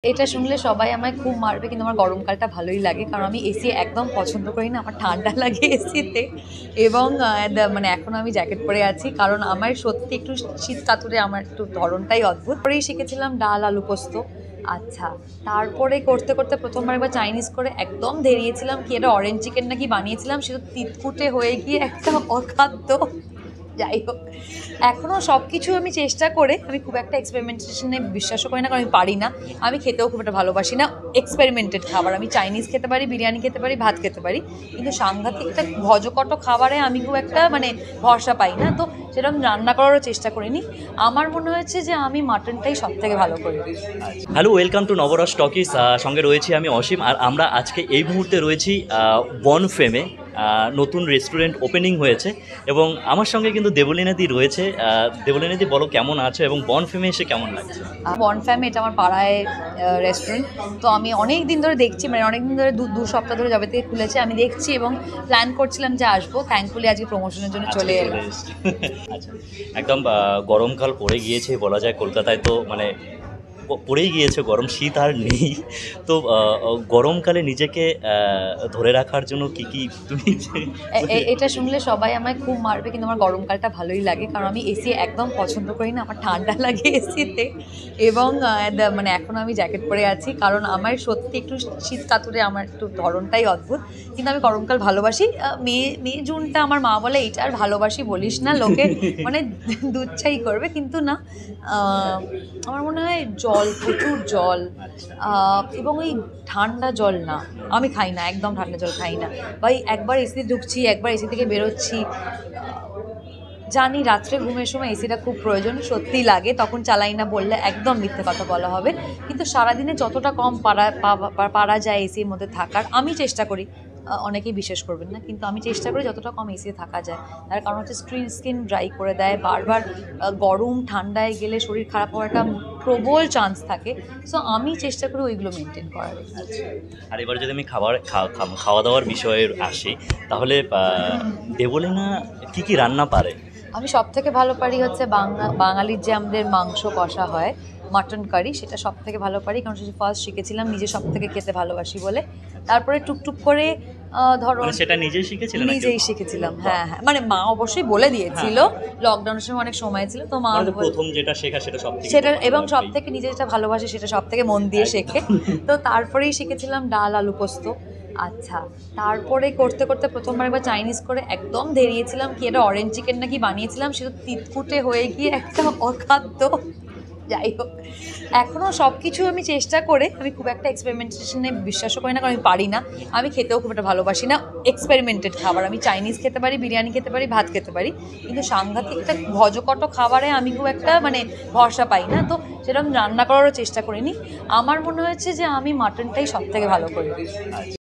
এটা শুনলে সবাই আমায় খুব মারবে, কিন্তু আমার গরমকালটা ভালোই লাগে, কারণ আমি এসি একদম পছন্দ করি না। আমার ঠান্ডা লাগে এসিতে। এবং মানে এখনো আমি জ্যাকেট পরে আছি, কারণ আমার সত্যি একটু শীত কাতুরে আমার একটু ধরনটাই অদ্ভুত। পরেই শিখেছিলাম ডাল আলু পোস্ত। আচ্ছা, তারপরে করতে করতে প্রথমবার একবার চাইনিজ করে একদম ধেরিয়েছিলাম, কি এটা অরেঞ্জ চিকেন নাকি বানিয়েছিলাম, সেটা তিতকুটে হয়ে গিয়ে একটা অখাদ্য। যাই হোক, এখনও সব কিছু আমি চেষ্টা করে, আমি খুব একটা এক্সপেরিমেন্টেশনে বিশ্বাসও করি না, কারণ আমি পারি না। আমি খেতেও খুব একটা ভালোবাসি না এক্সপেরিমেন্টেড খাবার। আমি চাইনিজ খেতে পারি, বিরিয়ানি খেতে পারি, ভাত খেতে পারি, কিন্তু সাংঘাতিকটা ভজকট খাবারে আমি খুব একটা ভরসা পাই না। তো সেরকম রান্না করারও চেষ্টা করিনি। আমার মনে হয়েছে যে আমি মাটনটাই সব থেকে ভালো করি। Hello, welcome to Navaras talkies. সঙ্গে রয়েছি আমি অসীম, আর আমরা আজকে এই মুহূর্তে রয়েছি বন ফেমে। নতুন রেস্টুরেন্ট ওপেনিং হয়েছে এবং আমার সঙ্গে কিন্তু দেবলীনাদি রয়েছে। দেবলীনাদি, বলো কেমন আছো এবং বন ফেমে এসে কেমন লাগছে? বন ফ্যামে এটা আমার পাড়ায় রেস্টুরেন্ট। তো আমি অনেক দিন ধরে দেখছি, অনেক দিন ধরে দু সপ্তাহ ধরে যাবে থেকে খুলেছে, আমি দেখছি এবং প্ল্যান করছিলাম যে আসবো। থ্যাঙ্কফুলি আজকে প্রমোশনের জন্য চলে এলাম। আচ্ছা, একদম গরমকাল পড়ে গিয়েছে বলা যায়। কলকাতায় তো পড়েই গিয়েছে গরম, শীত আর নেই। তো গরমকালে নিজেকে ধরে রাখার জন্য কি তুমি এটা শুনলে সবাই আমায় খুব মারবে, কিন্তু আমার গরমকালটা ভালোই লাগে, কারণ আমি এসি একদম পছন্দ করি না। আমার ঠান্ডা লাগে এসিতে। এবং এখনও আমি জ্যাকেট পরে আছি, কারণ আমার সত্যি একটু শীত কাতুরে আমার একটু ধরনটাই অদ্ভুত, কিন্তু আমি গরমকাল ভালোবাসি। মে জুনটা আমার মা বলে এইটা আর ভালোবাসি বলিস না, লোকে দুচ্ছাই করবে, কিন্তু না। আমার মনে হয় জল, প্রচুর জল, এবং ওই ঠান্ডা জল না, আমি খাই না, একদম ঠান্ডা জল খাই না। ভাই, একবার এসিতে ঢুকছি, একবার এসি থেকে বেরোচ্ছি। জানি রাত্রে ঘুমের সময় এসিটা খুব প্রয়োজন, সত্যিই লাগে, তখন চালাই না বললে একদম মিথ্যে কথা বলা হবে। কিন্তু সারাদিনে যতটা কম পারা যায় এসির মধ্যে থাকার, আমি চেষ্টা করি। অনেকেই বিশ্বাস করবেন না, কিন্তু আমি চেষ্টা করি যতটা কম এসিতে থাকা যায়। তার কারণ হচ্ছে স্কিন ড্রাই করে দেয়, বারবার গরম ঠান্ডায় গেলে শরীর খারাপ হওয়ার একটা প্রবল চান্স থাকে। সো আমি চেষ্টা করি ওইগুলো মেনটেন করার। আর এবার যদি আমি খাওয়া দাওয়ার বিষয়ে আসি, তাহলে দেবলীনা কি রান্না পারে? আমি সব থেকে ভালো পারি হচ্ছে বাঙালির যে আমাদের মাংস কষা হয়, মাটন কারি, সেটা সব থেকে ভালো পারি, কারণ সেটা ফার্স্ট শিখেছিলাম নিজে সব থেকে খেতে ভালোবাসি বলে। তারপরে টুকটুক করে ধরো সেটা নিজেই শিখেছিলাম। হ্যাঁ, মা অবশ্যই বলে দিয়েছিল। লকডাউনের সময় অনেক সময় ছিল, তো মা প্রথম যেটা শেখা সেটা, এবং সব থেকে নিজে যেটা ভালোবাসে সেটা সব থেকে মন দিয়ে শেখে। তো তারপরেই শিখেছিলাম ডাল আলু পোস্ত। আচ্ছা, তারপরে করতে করতে প্রথমবার একবার চাইনিজ করে একদম ধেরিয়েছিলাম, কি এটা অরেঞ্জ চিকেন নাকি বানিয়েছিলাম, সেটা তিতকুটে হয়ে গিয়ে একটা অখাদ্য। যাই হোক, এখনও সব কিছু আমি চেষ্টা করে, আমি খুব একটা এক্সপেরিমেন্টেশনে বিশ্বাসও করি না, কারণ আমি পারি না। আমি খেতেও খুব একটা ভালোবাসি না এক্সপেরিমেন্টেড খাবার। আমি চাইনিজ খেতে পারি, বিরিয়ানি খেতে পারি, ভাত খেতে পারি, কিন্তু সাংঘাতিকটা ভজকট খাবারে আমি খুব একটা ভরসা পাই না। তো সেরকম রান্না করারও চেষ্টা করিনি। আমার মনে হয়েছে যে আমি মাটনটাই সব থেকে ভালো করি।